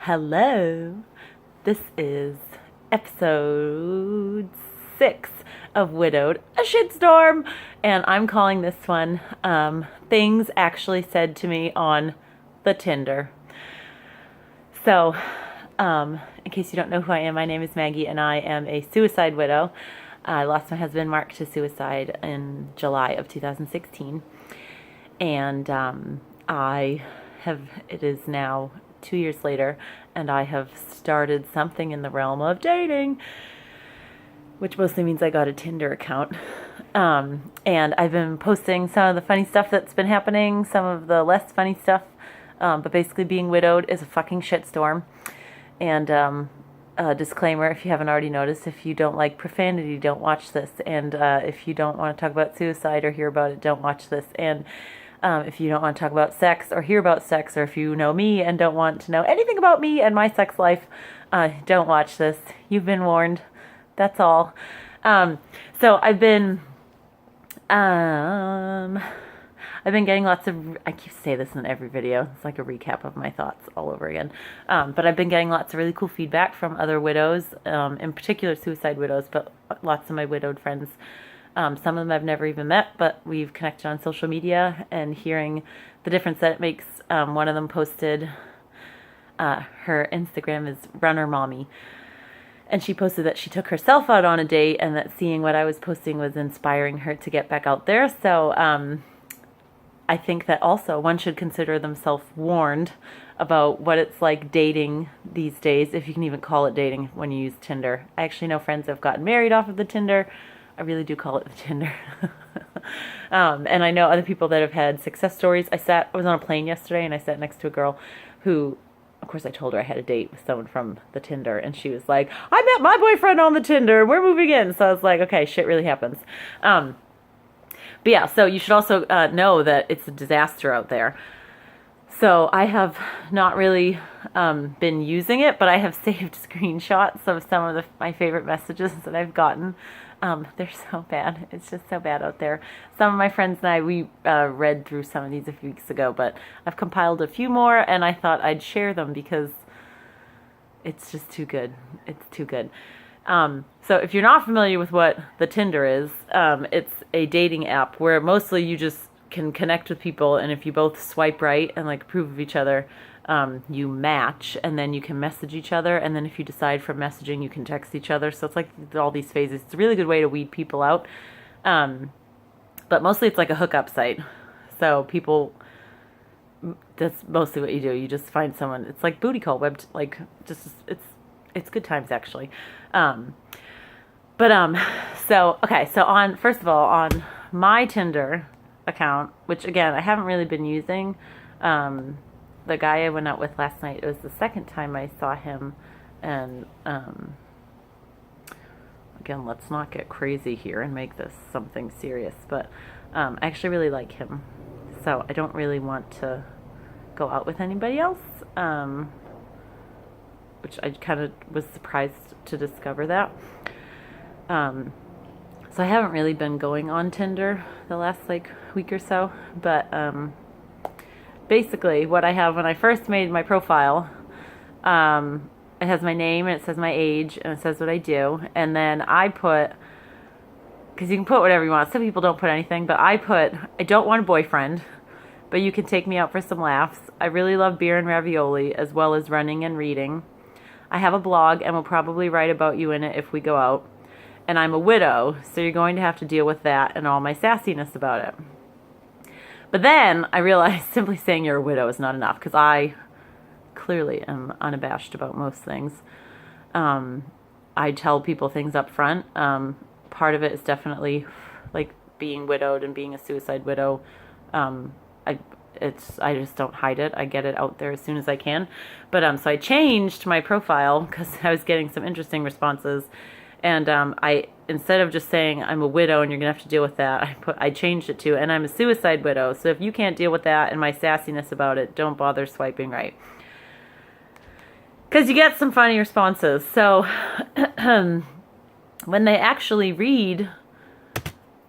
Hello, this is episode 6 of Widowed, a shitstorm, and I'm calling this one Things Actually Said to Me on the Tinder. So, in case you don't know who I am, my name is Maggie, and I am a suicide widow. I lost my husband Mark to suicide in July of 2016, and it is now 2 years later, and I have started something in the realm of dating, which mostly means I got a Tinder account. And I've been posting some of the funny stuff that's been happening, some of the less funny stuff, but basically being widowed is a fucking shitstorm. And a disclaimer, if you haven't already noticed, if you don't like profanity, don't watch this. And if you don't want to talk about suicide or hear about it, don't watch this. And if you don't want to talk about sex or hear about sex, or if you know me and don't want to know anything about me and my sex life, don't watch this. You've been warned. That's all. So I've been getting lots of, I keep saying this in every video, it's like a recap of my thoughts all over again. But I've been getting lots of really cool feedback from other widows, in particular suicide widows, but lots of my widowed friends. Some of them I've never even met, but we've connected on social media, and hearing the difference that it makes. One of them posted, her Instagram is Runner Mommy, and she posted that she took herself out on a date, and that seeing what I was posting was inspiring her to get back out there. So I think that also one should consider themselves warned about what it's like dating these days, if you can even call it dating when you use Tinder. I actually know friends that have gotten married off of the Tinder. I really do call it the Tinder. And I know other people that have had success stories. I was on a plane yesterday, and I sat next to a girl who, of course, I told her I had a date with someone from the Tinder, and she was like, I met my boyfriend on the Tinder, we're moving in. So I was like, okay, shit really happens. But yeah, so you should also know that it's a disaster out there. So I have not really been using it, but I have saved screenshots of some of my favorite messages that I've gotten. They're so bad. It's just so bad out there. Some of my friends and I, we read through some of these a few weeks ago, but I've compiled a few more, and I thought I'd share them because it's just too good. It's too good. So if you're not familiar with what the Tinder is, it's a dating app where mostly you just can connect with people, and if you both swipe right and like approve of each other, you match, and then you can message each other, and then if you decide from messaging, you can text each other. So it's like all these phases. It's a really good way to weed people out. But mostly it's like a hookup site. So people, that's mostly what you do. You just find someone. It's like booty call web, it's good times actually. So okay, so first of all, on my Tinder account, which again I haven't really been using, the guy I went out with last night, it was the second time I saw him, and again, let's not get crazy here and make this something serious, but I actually really like him, so I don't really want to go out with anybody else, which I kind of was surprised to discover that. So I haven't really been going on Tinder the last week or so, but basically what I have when I first made my profile, it has my name, and it says my age, and it says what I do, and then I put, because you can put whatever you want, some people don't put anything, but I put, I don't want a boyfriend, but you can take me out for some laughs. I really love beer and ravioli, as well as running and reading. I have a blog, and will probably write about you in it if we go out. And I'm a widow, so you're going to have to deal with that and all my sassiness about it. But then I realized simply saying you're a widow is not enough, because I clearly am unabashed about most things. I tell people things up front. Part of it is definitely like being widowed and being a suicide widow. I just don't hide it. I get it out there as soon as I can. But so I changed my profile because I was getting some interesting responses. And I, instead of just saying I'm a widow and you're gonna have to deal with that, I changed it to, and I'm a suicide widow. So if you can't deal with that and my sassiness about it, don't bother swiping right, because you get some funny responses. So when they actually read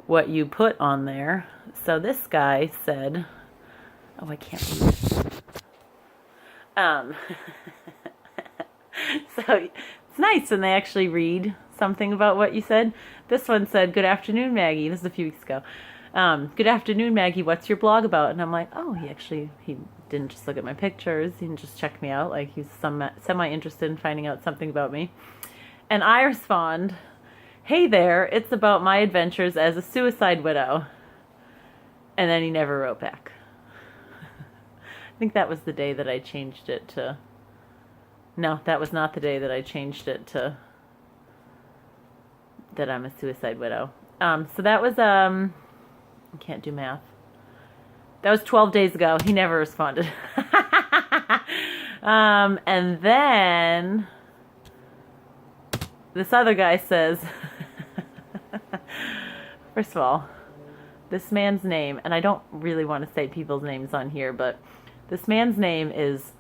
what you put on there, so this guy said, oh, I can't read. So it's nice when they actually read something about what you said. This one said, "Good afternoon, Maggie." This is a few weeks ago. "Good afternoon, Maggie. What's your blog about?" And I'm like, oh, he didn't just look at my pictures. He didn't just check me out. Like, he's semi-interested in finding out something about me. And I respond, "Hey there, it's about my adventures as a suicide widow." And then he never wrote back. I think that was the day that I changed it to... No, that was not the day that I changed it to that I'm a suicide widow. So that was, I can't do math. That was 12 days ago. He never responded. And then this other guy says, first of all, this man's name, and I don't really want to say people's names on here, but this man's name is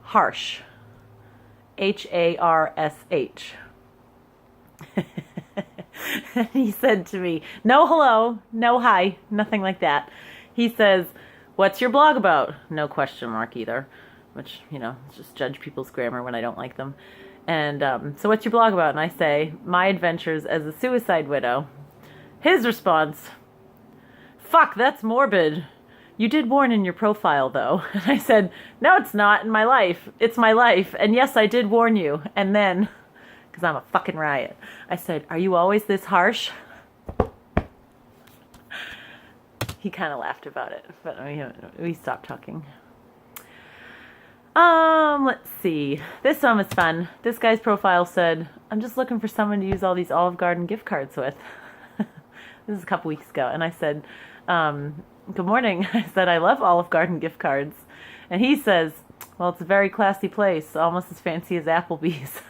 Harsh. Harsh. And he said to me, no hello, no hi, nothing like that. He says, "What's your blog about?" No question mark either, which, just judge people's grammar when I don't like them. And so what's your blog about? And I say, "My adventures as a suicide widow." His response, "Fuck, that's morbid. You did warn in your profile, though." And I said, "No, it's not in my life. It's my life. And yes, I did warn you." And then, because I'm a fucking riot, I said, "Are you always this harsh?" He kind of laughed about it, but we stopped talking. Let's see. This one was fun. This guy's profile said, "I'm just looking for someone to use all these Olive Garden gift cards with." This is a couple weeks ago. And I said, "Good morning." I said, "I love Olive Garden gift cards." And he says, "Well, it's a very classy place, almost as fancy as Applebee's."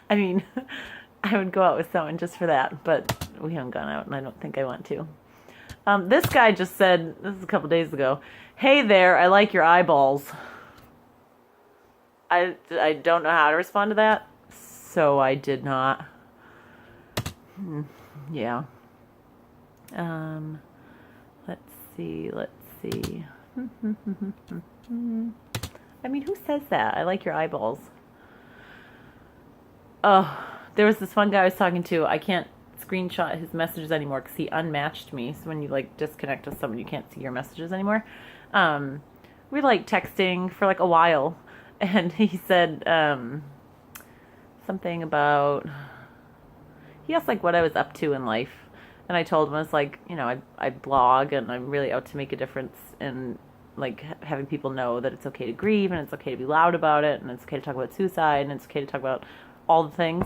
I mean, I would go out with someone just for that, but we haven't gone out, and I don't think I want to. This guy just said, this is a couple days ago, "Hey there, I like your eyeballs." I don't know how to respond to that, so I did not. Yeah. Let's see. I mean, who says that? "I like your eyeballs." Oh, there was this one guy I was talking to. I can't screenshot his messages anymore because he unmatched me. So when you disconnect with someone, you can't see your messages anymore. We texting for a while, and he said something about, he asked what I was up to in life. And I told him, I was I blog, and I'm really out to make a difference in having people know that it's okay to grieve, and it's okay to be loud about it, and it's okay to talk about suicide, and it's okay to talk about all the things.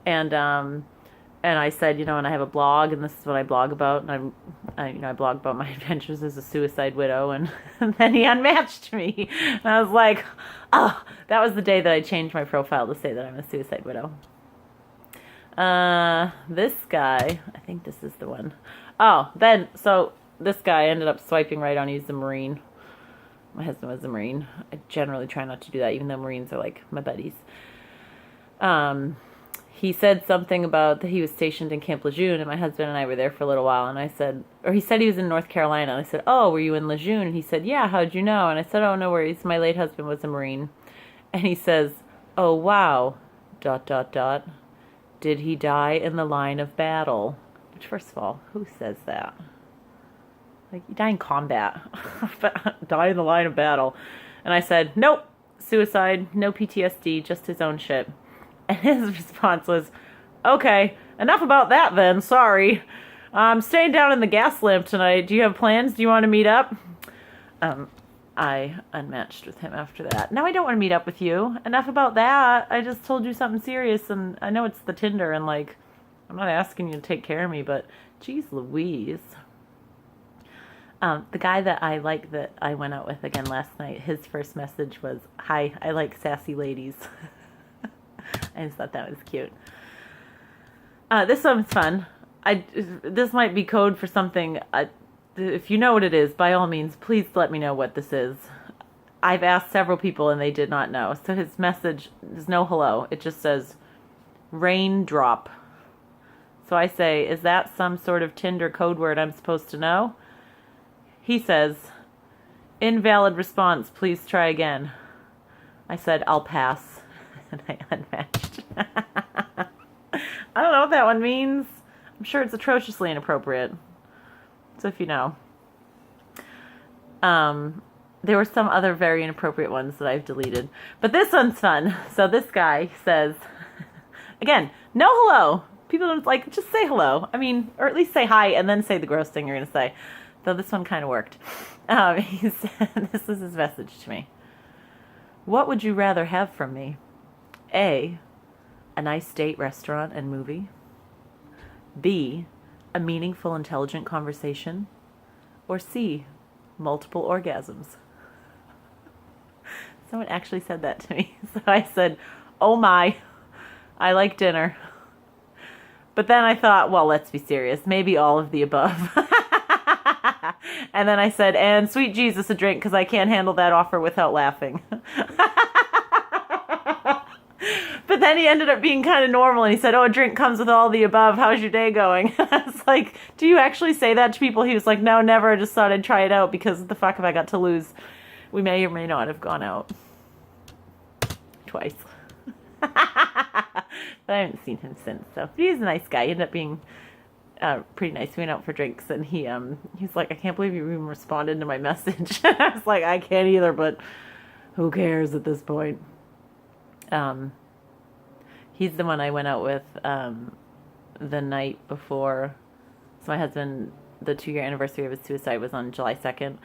And I said, and I have a blog, and this is what I blog about, and I blog about my adventures as a suicide widow, and then he unmatched me. And I was like, oh, that was the day that I changed my profile to say that I'm a suicide widow. This guy, I think this is the one. So this guy ended up swiping right on. He's a Marine. My husband was a Marine. I generally try not to do that, even though Marines are my buddies. He said something about that he was stationed in Camp Lejeune, and my husband and I were there for a little while, and I said, or he said he was in North Carolina, and I said, "Oh, were you in Lejeune?" And he said, "Yeah, how'd you know?" And I said, "Oh, no worries, my late husband was a Marine." And he says, "Oh, wow, ... Did he die in the line of battle?" Which, first of all, who says that? You die in combat. Die in the line of battle. And I said, "Nope, suicide, no PTSD, just his own shit." And his response was, "Okay, enough about that then, sorry. I'm staying down in the gas lamp tonight. Do you have plans? Do you want to meet up?" I unmatched with him after that. "No, I don't want to meet up with you. Enough about that. I just told you something serious, and I know it's the Tinder, and I'm not asking you to take care of me, but geez Louise." The guy that I went out with again last night, his first message was, "Hi, I like sassy ladies." I just thought that was cute. This one's fun. This might be code for something. If you know what it is, by all means, please let me know what this is. I've asked several people and they did not know. So his message is no hello. It just says, "Raindrop." So I say, is that some sort of Tinder code word I'm supposed to know? He says, "Invalid response, please try again." I said, I'll pass. And I unmatched. I don't know what that one means. I'm sure it's atrociously inappropriate. So if you know. There were some other very inappropriate ones that I've deleted. But this one's fun. So this guy says, again, no hello. People don't like, just say hello. I mean, or at least say hi and then say the gross thing you're going to say. Though this one kind of worked. He said, this is his message to me. What would you rather have from me? A nice date, restaurant, and movie. B, a meaningful, intelligent conversation. Or C, multiple orgasms. Someone actually said that to me. So I said, oh my, I like dinner. But then I thought, well, let's be serious. Maybe all of the above. And then I said, and sweet Jesus, a drink, because I can't handle that offer without laughing. But then he ended up being kind of normal, and he said, oh, a drink comes with all the above. How's your day going? I was like, do you actually say that to people? He was like, no, never. I just thought I'd try it out because what the fuck have I got to lose? We may or may not have gone out. Twice. But I haven't seen him since, so he's a nice guy. He ended up being pretty nice. We went out for drinks, and he's like, I can't believe you even responded to my message. I was like, I can't either, but who cares at this point? He's the one I went out with the night before. So my husband, the 2-year anniversary of his suicide was on July 2nd,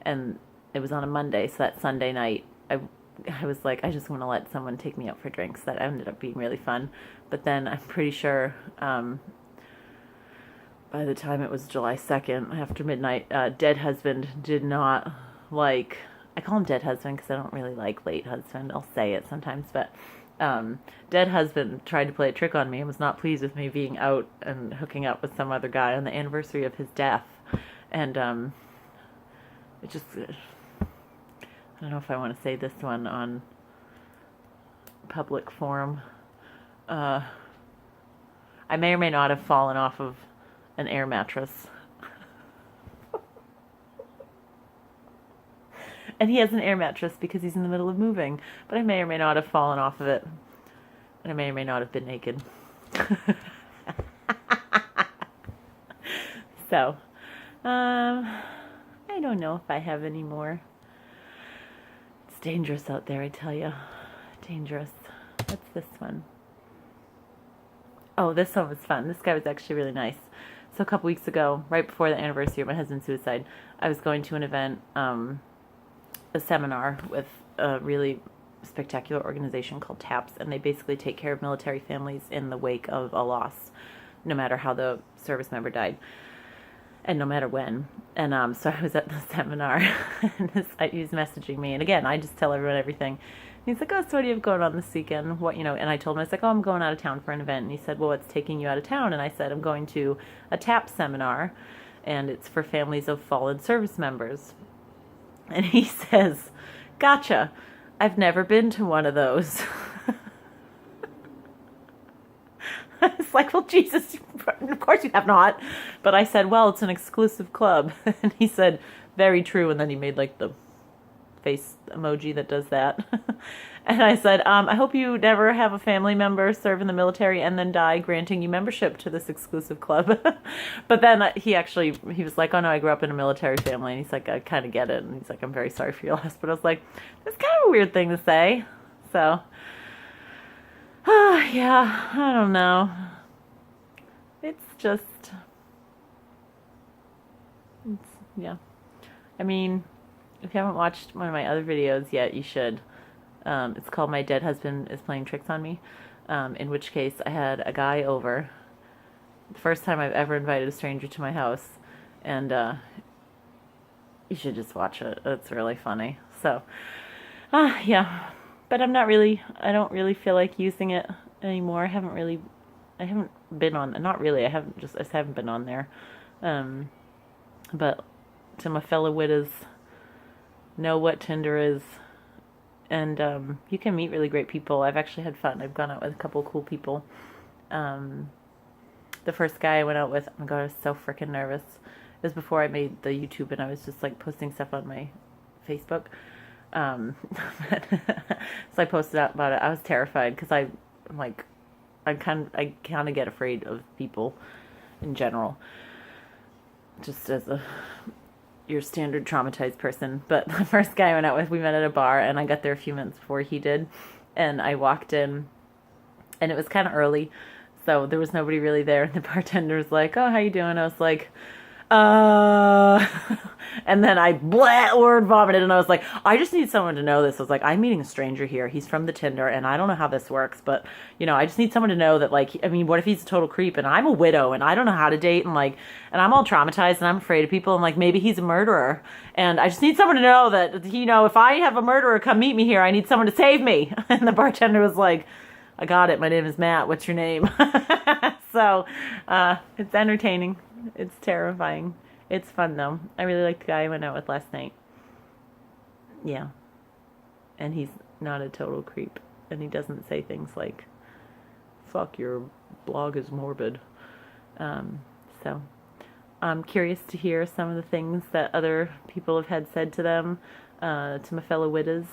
and it was on a Monday. So that Sunday night, I was like, I just want to let someone take me out for drinks. That ended up being really fun. But then I'm pretty sure by the time it was July 2nd, after midnight, dead husband did not like, I call him dead husband because I don't really like late husband. I'll say it sometimes, but dead husband tried to play a trick on me and was not pleased with me being out and hooking up with some other guy on the anniversary of his death. And it just, I don't know if I want to say this one on public forum. I may or may not have fallen off of an air mattress. And he has an air mattress because he's in the middle of moving. But I may or may not have fallen off of it. And I may or may not have been naked. So, I don't know if I have any more. It's dangerous out there, I tell you. Dangerous. What's this one? Oh, this one was fun. This guy was actually really nice. So a couple weeks ago, right before the anniversary of my husband's suicide, I was going to an event, a seminar with a really spectacular organization called TAPS, and they basically take care of military families in the wake of a loss, no matter how the service member died, and no matter when. And so I was at the seminar, and he was messaging me, and again, I just tell everyone everything. He's like, oh, so what do you have going on this weekend? What, and I told him, I was like, oh, I'm going out of town for an event. And he said, well, what's taking you out of town? And I said, I'm going to a TAP seminar, and it's for families of fallen service members. And he says, gotcha, I've never been to one of those. I was like, well, Jesus, of course you have not. But I said, well, it's an exclusive club. And he said, very true. And then he made like the face emoji that does that. And I said, I hope you never have a family member serve in the military and then die, granting you membership to this exclusive club. But then he was like, oh no, I grew up in a military family. And he's like, I kind of get it. And he's like, I'm very sorry for your loss. But I was like, that's kind of a weird thing to say. So, yeah, I don't know. Yeah. I mean, if you haven't watched one of my other videos yet, you should. It's called My Dead Husband is Playing Tricks on Me, in which case I had a guy over, the first time I've ever invited a stranger to my house, and you should just watch it. It's really funny. So, yeah, but I don't really feel like using it anymore. I haven't been on, I just haven't been on there. But to my fellow widows, know what Tinder is. And you can meet really great people. I've actually had fun. I've gone out with a couple of cool people. The first guy I went out with, oh my God, I was so freaking nervous. It was before I made the YouTube, and I was just like posting stuff on my Facebook. So I posted out about it. I was terrified because I'm like, I kind of get afraid of people in general, just as a your standard traumatized person. But the first guy I went out with, we met at a bar, and I got there a few minutes before he did, and I walked in, and it was kind of early, so there was nobody really there. And the bartender was like, "Oh, how you doing?" I was like, uh, and then I word vomited, and I was like, I just need someone to know this. I was like, I'm meeting a stranger here. He's from the Tinder, and I don't know how this works, but I just need someone to know that, like, I mean, what if he's a total creep, and I'm a widow, and I don't know how to date, and like, and I'm all traumatized, and I'm afraid of people, and like, maybe he's a murderer, and I just need someone to know that, if I have a murderer come meet me here, I need someone to save me. And the bartender was like, I got it. My name is Matt. What's your name? So, it's entertaining. It's terrifying. It's fun, though. I really like the guy I went out with last night. Yeah. And he's not a total creep. And he doesn't say things like, fuck, your blog is morbid. So, I'm curious to hear some of the things that other people have had said to them, to my fellow widows.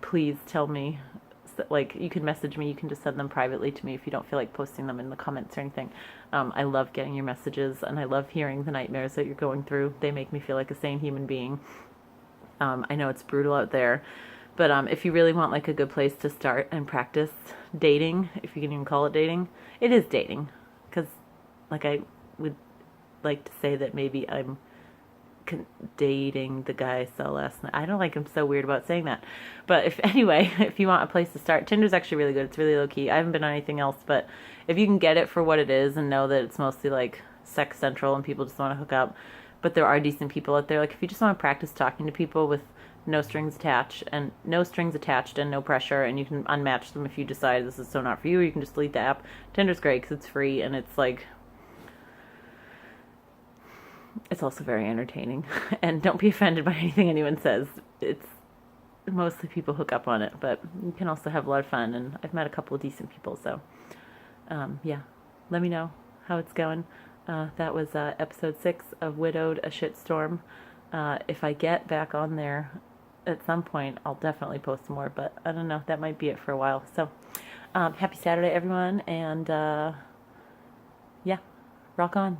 Please tell me. Like, you can message me, you can just send them privately to me if you don't feel like posting them in the comments or anything. I love getting your messages, and I love hearing the nightmares that you're going through. They make me feel like a sane human being. I know it's brutal out there, but if you really want like a good place to start and practice dating, if you can even call it dating, it is dating, because like I would like to say that maybe I'm dating the guy I saw last night. I don't like, I'm so weird about saying that. But if you want a place to start, Tinder's actually really good. It's really low key. I haven't been on anything else, but if you can get it for what it is and know that it's mostly like sex central and people just want to hook up, but there are decent people out there. Like, if you just want to practice talking to people with no strings attached and no pressure, and you can unmatch them if you decide this is so not for you, or you can just delete the app. Tinder's great because it's free, and it's like, it's also very entertaining. And don't be offended by anything anyone says. It's mostly people hook up on it, but you can also have a lot of fun, and I've met a couple of decent people, so yeah, let me know how it's going. That was episode 6 of Widowed, a Shitstorm. If I get back on there at some point, I'll definitely post more, but I don't know, that might be it for a while. So happy Saturday, everyone, and yeah, rock on.